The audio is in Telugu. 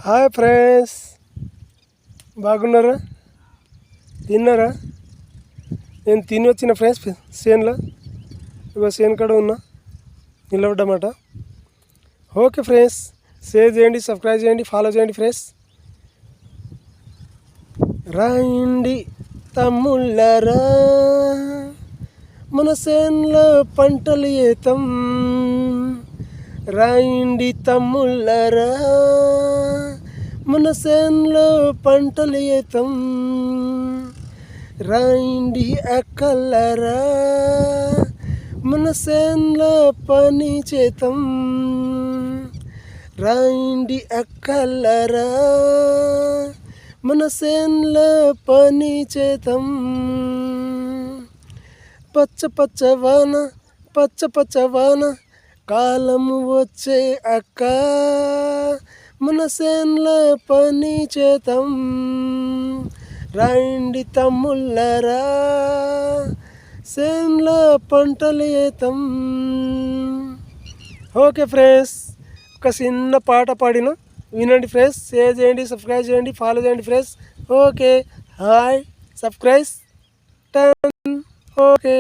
హాయ్ ఫ్రెండ్స్, బాగున్నారా? తిన్నారా? నేను తిని వచ్చిన ఫ్రెండ్స్ చేనులో. ఇక చేను కాడ ఉన్నా నిలబడ్డమాట. ఓకే ఫ్రెండ్స్, షేర్ చేయండి, సబ్స్క్రైబ్ చేయండి, ఫాలో చేయండి ఫ్రెండ్స్. రాయండి తమ్ముళ్ళరా, మన చేనులో పంటలు ఏతం. రాయండి తమ్ముళ్ళరా, మన చేనులో పంటలు ఏతం. రాయండి అక్కలరా, మన చేనులో పని చేతం. రాయండి అక్కలరా, మన చేనులో పని చేతం. పచ్చ పచ్చ వాన, పచ్చ పచ్చ వాన, కాలము వచ్చే అక్క, మన చేనులో పని చేతం. రాయండి తమ్ముళ్ళరా, చేనులో పంటలు ఏతం. ఓకే ఫ్రెండ్స్, ఒక చిన్న పాట పాడిన వినండి ఫ్రెండ్స్. షేర్ చేయండి, సబ్స్క్రైబ్ చేయండి, ఫాలో చేయండి ఫ్రెండ్స్. ఓకే, హాయ్, సబ్స్క్రైబ్, టన్. ఓకే.